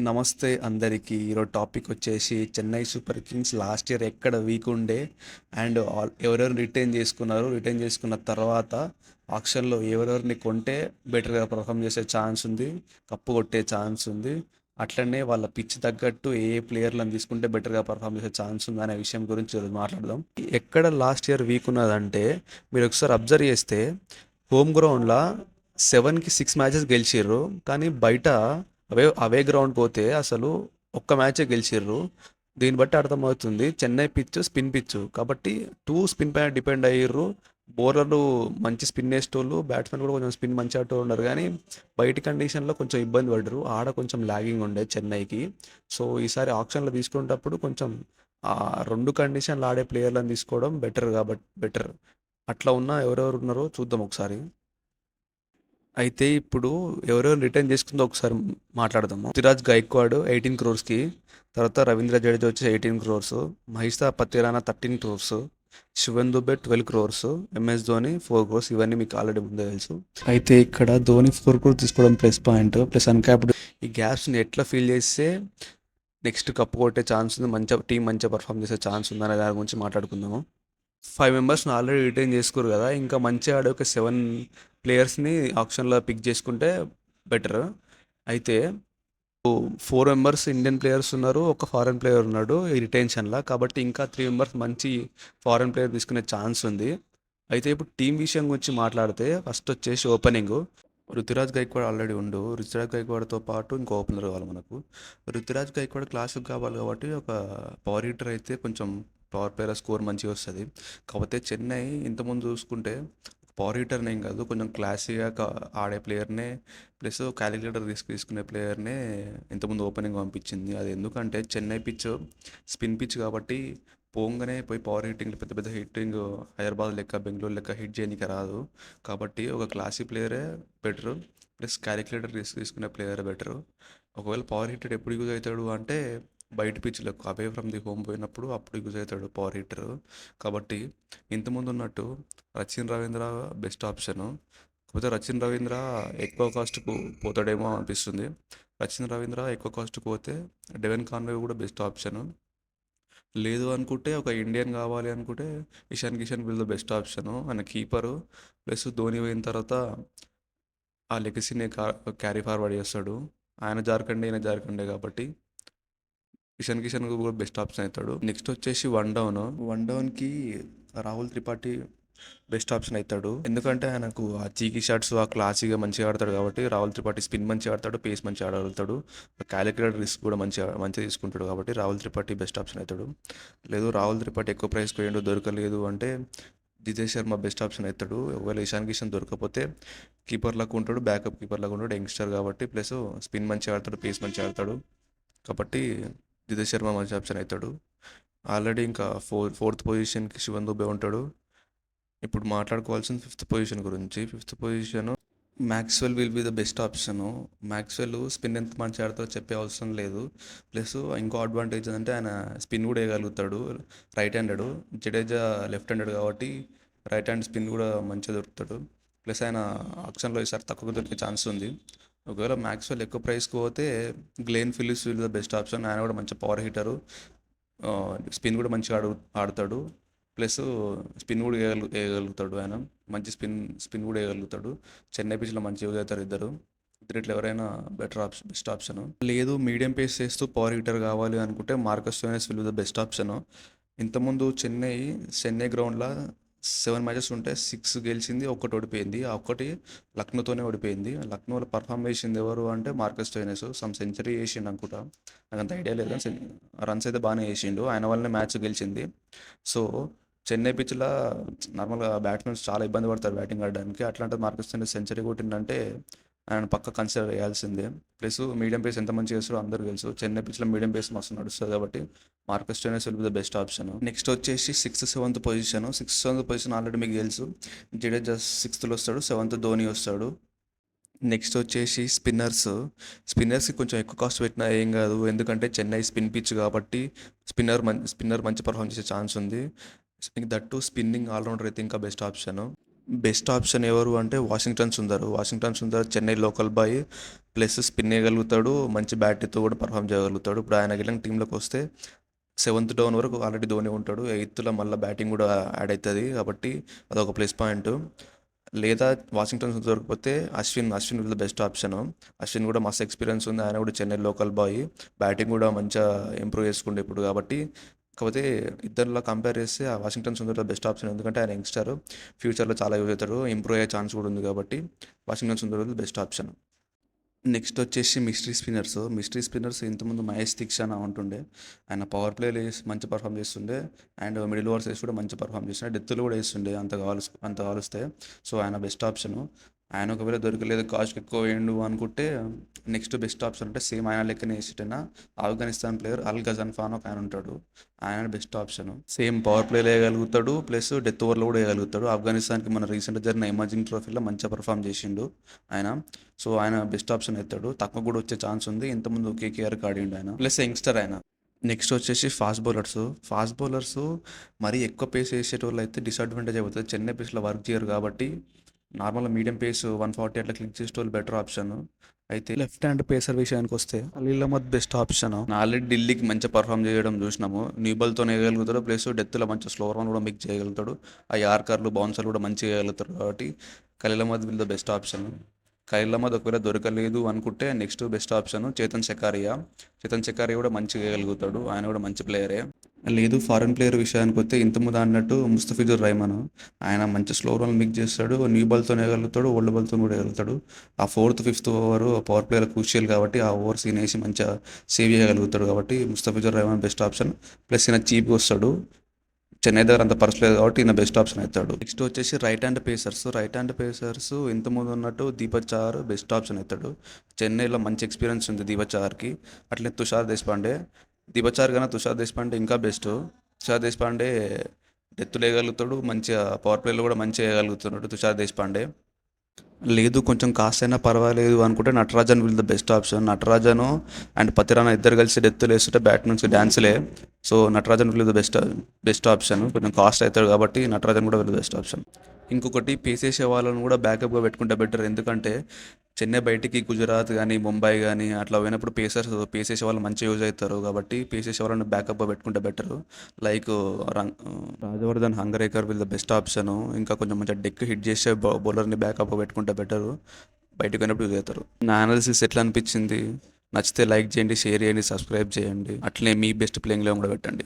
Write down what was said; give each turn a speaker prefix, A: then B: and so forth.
A: నమస్తే అందరికీ. ఈరోజు టాపిక్ వచ్చేసి Chennai super Kings last year ఎక్కడ వీక్ ఉండే అండ్ ఎవరెవరు రిటైన్ చేసుకున్నారు, రిటైన్ చేసుకున్న తర్వాత ఆక్షన్లో ఎవరెవరిని కొంటే బెటర్గా పర్ఫామ్ చేసే ఛాన్స్ ఉంది, కప్పు కొట్టే ఛాన్స్ ఉంది. అట్లనే వాళ్ళ పిచ్ తగ్గట్టు ఏ ఏ ప్లేయర్లను తీసుకుంటే బెటర్గా పర్ఫామ్ చేసే ఛాన్స్ ఉంది అనే విషయం గురించి ఈరోజు మాట్లాడదాం. ఎక్కడ లాస్ట్ ఇయర్ వీక్ ఉన్నదంటే మీరు ఒకసారి అబ్జర్వ్ చేస్తే హోమ్ గ్రౌండ్లో 7కి 6 మ్యాచెస్ గెలిచిర్రు. కానీ బయట అవే గ్రౌండ్ పోతే అసలు ఒక్క మ్యాచే గెలిచిర్రు. దీన్ని బట్టి అర్థమవుతుంది చెన్నై పిచ్ స్పిన్ పిచ్ కాబట్టి స్పిన్ పైన డిపెండ్ అయ్యారు. బౌలర్లు మంచి స్పిన్ వేసేటోళ్ళు, బ్యాట్స్మెన్ కూడా కొంచెం స్పిన్ మంచి ఆటోళ్ళు ఉన్నారు. కానీ బయటి కండిషన్లో కొంచెం ఇబ్బంది పడ్డరు. ఆడ కొంచెం లాగింగ్ ఉండే చెన్నైకి. సో ఈసారి ఆప్షన్లో తీసుకునేటప్పుడు కొంచెం ఆ రెండు కండిషన్లు ఆడే ప్లేయర్లను తీసుకోవడం బెటర్. కాబట్టి బెటర్ అట్లా ఉన్న ఎవరెవరు ఉన్నారో చూద్దాం ఒకసారి. అయితే ఇప్పుడు ఎవరెవరు రిటర్న్ చేసుకుందో ఒకసారి మాట్లాడదాము. పృథ్వీరాజ్ గైక్వాడ్ 18 క్రోర్స్కి, తర్వాత రవీంద్ర జడేజా వచ్చి 18 క్రోర్స్, మహేష్ పత్తిరానా 13 క్రోర్స్, శివన్ దుబే 12 క్రోర్స్, ఎంఎస్ ధోని 4 క్రోర్స్. ఇవన్నీ మీకు ఆల్రెడీ ముందే తెలుసు. అయితే ఇక్కడ ధోని 4 క్రోర్స్ తీసుకోవడం ప్లస్ పాయింట్, ప్లస్ అన్క్యాప్డ్. ఈ గ్యాప్స్ని ఎట్లా ఫీల్ చేస్తే నెక్స్ట్ కప్పు కొట్టే ఛాన్స్ ఉంది, మంచిగా టీం మంచిగా పర్ఫామ్ చేసే ఛాన్స్ ఉందనే దాని గురించి మాట్లాడుకుందాము. 5 మెంబర్స్ని ఆల్రెడీ రిటైన్ చేసుకోరు కదా, ఇంకా మంచిగా ఆడే ఒక 7 ప్లేయర్స్ని ఆప్షన్లో పిక్ చేసుకుంటే బెటర్. అయితే 4 మెంబర్స్ ఇండియన్ ప్లేయర్స్ ఉన్నారు, ఒక ఫారెన్ ప్లేయర్ ఉన్నాడు ఈ రిటైన్షన్లో. కాబట్టి ఇంకా 3 మెంబర్స్ మంచి ఫారెన్ ప్లేయర్ తీసుకునే ఛాన్స్ ఉంది. అయితే ఇప్పుడు టీం విషయం గురించి మాట్లాడితే ఫస్ట్ వచ్చేసి ఓపెనింగ్ రుతురాజ్ గైక్వాడ్ ఆల్రెడీ ఉండు. రుతురాజ్ గైక్వాడ్తో పాటు ఇంకో ఓపెనర్ కావాలి మనకు. రుతురాజ్ గైక్వాడ్ క్లాసిక్ కావాలి కాబట్టి ఒక పవర్ హిటర్ అయితే కొంచెం పవర్ ప్లేయర్ స్కోర్ మంచిగా వస్తుంది. కాకపోతే చెన్నై ఇంతకుముందు చూసుకుంటే పవర్ హిటర్నే ఏం కాదు, కొంచెం క్లాసీగా ఆడే ప్లేయర్నే ప్లస్ క్యాలిక్యులేటర్ తీసుకునే ప్లేయర్నే ఇంతకుముందు ఓపెనింగ్ పంపించింది. అది ఎందుకంటే చెన్నై పిచ్ స్పిన్ పిచ్ కాబట్టి పోంగానే పోయి పవర్ హిట్టింగ్ పెద్ద పెద్ద హిట్టింగ్ హైదరాబాద్ లెక్క బెంగళూరు లెక్క హిట్ చేయడానికి రాదు. కాబట్టి ఒక క్లాసీ ప్లేయరే బెటరు, ప్లస్ క్యాలిక్యులేటర్ తీసుకునే ప్లేయరే బెటరు. ఒకవేళ పవర్ హిట్టర్ ఎప్పుడు యూజ్ అవుతాడు అంటే బయట పిచ్లకు అవే ఫ్రమ్ ది హోమ్ పోయినప్పుడు అప్పుడు యూజ్ అవుతాడు పవర్ హిట్టర్. కాబట్టి ఇంతకుముందు ఉన్నట్టు రచిన్ రవీంద్ర బెస్ట్ ఆప్షను. కాకపోతే రచిన్ రవీంద్ర ఎక్కువ కాస్ట్కు పోతాడేమో అనిపిస్తుంది. రచిన్ రవీంద్ర ఎక్కువ కాస్ట్కి పోతే డెవెన్ కాన్వే కూడా బెస్ట్ ఆప్షను. లేదు అనుకుంటే ఒక ఇండియన్ కావాలి అనుకుంటే Ishan Kishan will the best option. ఆయన కీపరు, ప్లస్ ధోని పోయిన తర్వాత ఆ లెగసీని క్యారీ ఫార్వర్డ్ చేస్తాడు. ఆయన జార్ఖండే ఈయన జార్ఖండే కాబట్టి ఇషాన్ కిషన్ కూడా బెస్ట్ ఆప్షన్ అవుతాడు. నెక్స్ట్ వచ్చేసి వన్ డౌన్కి రాహుల్ త్రిపాఠి బెస్ట్ ఆప్షన్ అవుతాడు. ఎందుకంటే ఆయనకు ఆ చీకీ షాట్స్ ఆ క్లాసీగా మంచిగా ఆడతాడు కాబట్టి రాహుల్ త్రిపాఠి స్పిన్ మంచిగా ఆడతాడు, పేస్ మంచిగా ఆడగలుగుతాడు, క్యాలిక్యులేటర్ రిస్క్ కూడా మంచిగా తీసుకుంటాడు. కాబట్టి రాహుల్ త్రిపాఠి బెస్ట్ ఆప్షన్ అవుతాడు. లేదు రాహుల్ త్రిపాఠి ఎక్కువ ప్రైస్ పోయిండు దొరకలేదు అంటే జితేష్ శర్మ బెస్ట్ ఆప్షన్ అవుతాడు. ఒకవేళ ఇషాన్ కిషన్ దొరకపోతే కీపర్ లాగా ఉంటాడు, బ్యాకప్ కీపర్ లాగా ఉంటాడు, యంగ్స్టర్ కాబట్టి ప్లస్ స్పిన్ మంచిగా ఆడతాడు, పేస్ మంచిగా ఆడతాడు. కాబట్టి జితేష్ శర్మ మంచి ఆప్షన్ అవుతాడు. ఆల్రెడీ ఇంకా ఫోర్త్ పొజిషన్కి శివన్ దుబే ఉంటాడు. ఇప్పుడు మాట్లాడుకోవాల్సిన ఫిఫ్త్ పొజిషన్ గురించి. Fifth position Maxwell will be the best option. Maxwell spin ఎంత మంచి ఆడతాడో చెప్పే అవసరం లేదు. ప్లస్ ఇంకో అడ్వాంటేజ్ అంటే ఆయన స్పిన్ కూడా వేయగలుగుతాడు, right handed. Jadeja left handed కాబట్టి రైట్ హ్యాండ్ స్పిన్ కూడా మంచిగా దొరుకుతాడు. ప్లస్ ఆయన ఆప్షన్లో ఈసారి తక్కువ దొరికే ఛాన్స్ ఉంది. ఒకవేళ మ్యాక్స్వెల్ ఎక్కువ ప్రైస్కి పోతే Glenn Phillips will the best option. ఆయన కూడా మంచి పవర్ హిటరు, స్పిన్ కూడా మంచిగా ఆడతాడు, ప్లస్ స్పిన్ కూడా వేయగలుగుతాడు. ఆయన మంచి స్పిన్ కూడా వేయగలుగుతాడు. చెన్నై పిచ్లో మంచి యూజ్ అవుతారు ఇద్దరు. ఇట్లా ఎవరైనా బెస్ట్ ఆప్షన్. లేదు మీడియం పేస్ చేస్తూ పవర్ హిటర్ కావాలి అనుకుంటే Marcus Stoinis will the best option. ఇంతకుముందు చెన్నై గ్రౌండ్లో 7 మ్యాచెస్ ఉంటే 6 గెలిచింది, ఒక్కటి ఓడిపోయింది. ఆ ఒక్కటి లక్నోతోనే ఓడిపోయింది. లక్నోలో పర్ఫామ్ చేసింది ఎవరు అంటే మార్కస్ స్టోయినిస్. సెంచరీ వేసిండు అనుకుంటా, నాకు అంత ఐడియా లేదు కానీ రన్స్ అయితే బాగానే వేసిండు. ఆయన వల్లనే మ్యాచ్ గెలిచింది. సో చెన్నై పిచ్లో నార్మల్గా బ్యాట్స్మెన్స్ చాలా ఇబ్బంది పడతారు బ్యాటింగ్ ఆడడానికి. అట్లాంటి మార్కస్ స్టోయినిస్ సెంచరీ కొట్టిందంటే ఆయన పక్క కన్సిడర్ చేయాల్సిందే. ప్లస్ మీడియం పేస్ ఎంత మంచిగా చేస్తారో అందరూ తెలుసు. చెన్నై పిచ్లో మీడియం పేస్ మస్తు నడుస్తుంది కాబట్టి Marcus Stoinis will be the best option. Next వచ్చేసి 6th 7th position. 6th 7th position already మీకు తెలుసు. జడేజా 6th వస్తాడు, 7th ధోని వస్తాడు. నెక్స్ట్ వచ్చేసి స్పిన్నర్స్కి కొంచెం ఎక్కువ కాస్ట్ పెట్టినా ఏం కాదు, ఎందుకంటే చెన్నై స్పిన్ పిచ్ కాబట్టి స్పిన్నర్ మంచి పర్ఫామ్ చేసే ఛాన్స్ ఉంది. దట్టు స్పిన్నింగ్ ఆల్రౌండర్ అయితే ఇంకా బెస్ట్ ఆప్షన్. బెస్ట్ ఆప్షన్ ఎవరు అంటే Washington Sundar Chennai local boy plus spin వేయగలుగుతాడు, మంచి బ్యాటరీతో కూడా పర్ఫామ్ చేయగలుగుతాడు. ఇప్పుడు ఆయన గిట్ల టీంలోకి వస్తే సెవెంత్ డౌన్ వరకు ఆల్రెడీ ధోని ఉంటాడు, ఎయిత్లో మళ్ళీ బ్యాటింగ్ కూడా యాడ్ అవుతుంది కాబట్టి అదొక ప్లస్ పాయింట్. లేదా వాషింగ్టన్ సుందర్ దొరికిపోతే Ashwin will the best option. Ashwin కూడా మస్తు ఎక్స్పీరియన్స్ ఉంది, ఆయన కూడా చెన్నై లోకల్ బాయ్, బ్యాటింగ్ కూడా మంచిగా ఇంప్రూవ్ చేసుకుండే ఇప్పుడు కాబట్టి. కాకపోతే ఇద్దరిలో కంపేర్ చేస్తే ఆ వాషింగ్టన్ సుందర్ బెస్ట్ ఆప్షన్, ఎందుకంటే ఆయన యంగ్స్టర్, ఫ్యూచర్లో చాలా యూజ్ అవుతాడు, ఇంప్రూవ్ అయ్యే ఛాన్స్ కూడా ఉంది కాబట్టి Washington Sundar best option. Next వచ్చేసి మిస్టరీ స్పిన్నర్స్ ఇంతకుముందు మహేష్ దీక్షాన్ ఉంటుండే, ఆయన పవర్ ప్లేలో మంచి పర్ఫామ్ చేస్తుండే, అండ్ మిడిల్ ఓవర్స్ వేసి కూడా మంచి పర్ఫామ్ చేస్తుండే, డెత్తులు కూడా వేస్తుండే అంత కాలుస్తే. సో ఆయన బెస్ట్ ఆప్షను. ఆయన ఒకవేళ దొరకలేదు, కాస్ట్ ఎక్కువ వేయండు అనుకుంటే నెక్స్ట్ బెస్ట్ ఆప్షన్ అంటే సేమ్ ఆయన లెక్కనే వేసేటైనా ఆఫ్ఘనిస్తాన్ ప్లేయర్ అల్ గజన్ ఫాన్ ఒక ఆయన ఉంటాడు, ఆయన బెస్ట్ ఆప్షన్. సేమ్ పవర్ ప్లేలో వేయగలుగుతాడు ప్లస్ డెత్ ఓవర్లో కూడా వేయగలుగుతాడు. ఆఫ్ఘనిస్తాన్కి మన రీసెంట్గా జరిగిన ఎమర్జింగ్ ట్రోఫీలో మంచిగా పర్ఫామ్ చేసిండు ఆయన. సో ఆయన బెస్ట్ ఆప్షన్ అవుతాడు, తక్కువ కూడా వచ్చే ఛాన్స్ ఉంది, ఇంతకుముందు కేకేఆర్కి ఆడిండు ఆయన, ప్లస్ యంగ్స్టర్ ఆయన. నెక్స్ట్ వచ్చేసి ఫాస్ట్ బౌలర్స్ మరీ ఎక్కువ పేస్ వేసేటోళ్ళు అయితే డిసడ్వాంటేజ్ అవుతుంది, చెన్నై పేస్లో వర్క్ చేయరు కాబట్టి నార్మల్గా మీడియం పేస్ 140 అట్లా క్లిక్ చేసేటోళ్ళు బెటర్ ఆప్షన్. అయితే లెఫ్ట్ హ్యాండ్ పేసర్ విషయానికి వస్తే అలీల్ అహ్మద్ బెస్ట్ ఆప్షన్. ఆల్రెడీ ఢిల్లీకి మంచి పర్ఫామ్ చేయడం చూసినాము, న్యూబాల్తో వేయగలుగుతాడు ప్లస్ డెత్లో మంచి స్లో రన్ కూడా మిక్స్ చేయగలుగుతాడు, ఆ యార్కర్లు బౌన్సర్లు కూడా మంచిగా వేయగలుగుతారు కాబట్టి Khaleel Ahmed will the best option. Khaleel Ahmed ఒకవేళ దొరకలేదు అనుకుంటే next best option Chetan Sakariya కూడా మంచిగా వేయగలుగుతాడు, ఆయన కూడా మంచి ప్లేయరే. లేదు ఫారెన్ ప్లేయర్ విషయానికి వస్తే ఇంతకుముందు అన్నట్టు ముస్తఫిజుర్ రెహమాన్, ఆయన మంచి స్లో రన్ మిక్స్ చేస్తాడు, న్యూ బాల్తో వేయగలుగుతాడు, ఓల్డ్ బాల్తో కూడా వేయగలుగుతాడు. ఆ 4th 5th over power player crucial కాబట్టి ఆ ఓవర్స్ ఈయన వేసి మంచిగా సేవ్ చేయగలుగుతాడు కాబట్టి Mustafizur Rahman best option. Plus ఈయన చీప్గా వస్తాడు, చెన్నై దగ్గర అంత పర్సలేదు కాబట్టి ఈయన బెస్ట్ ఆప్షన్ అవుతాడు. నెక్స్ట్ వచ్చేసి రైట్ హ్యాండ్ పేసర్స్ ఇంతకుముందు ఉన్నట్టు దీపక్ చహర్ బెస్ట్ ఆప్షన్ అవుతాడు, చెన్నైలో మంచి ఎక్స్పీరియన్స్ ఉంది దీపక్ చహర్కి. అట్లనే దీపక్ చహర్ కన్నా తుషార్ దేశపాండే ఇంకా బెస్ట్. తుషార్ దేశపాండే డెత్తులు వేయగలుగుతాడు, మంచిగా పవర్ ప్లేలో కూడా మంచిగా వేయగలుగుతున్నాడు తుషార్ దేశపాండే. లేదు కొంచెం కాస్ట్ అయినా పర్వాలేదు అనుకుంటే Natarajan will the best option. Natarajan and Pathirana ఇద్దరు కలిసి డెత్తులు వేస్తుంటే బ్యాట్ నుంచి డ్యాన్స్లే. So Natarajan will the best option, కొంచెం కాస్ట్ అవుతాడు కాబట్టి నటరాజన్ కూడా విల్ బెస్ట్ ఆప్షన్. ఇంకొకటి పేసేసే వాళ్ళని కూడా బ్యాకప్గా పెట్టుకుంటే బెటర్, ఎందుకంటే చెన్నై బయటికి గుజరాత్ కానీ ముంబై కానీ అట్లా పోయినప్పుడు పేసేసే వాళ్ళు మంచిగా యూజ్ అవుతారు కాబట్టి పేసేసే వాళ్ళని బ్యాకప్గా పెట్టుకుంటే better. Like Rajvardhan Hangargekar will the best option. ఇంకా కొంచెం మంచిగా డెక్ హిట్ చేసే బౌలర్ని బ్యాకప్గా పెట్టుకుంటే బెటర్, బయటకు పోయినప్పుడు యూజ్ అవుతారు. నా అనాలిసిస్ ఎట్లా అనిపించింది? నచ్చితే లైక్ చేయండి, షేర్ చేయండి, సబ్స్క్రైబ్ చేయండి, అట్లనే మీ బెస్ట్ ప్లేయింగ్ లో కూడా పెట్టండి.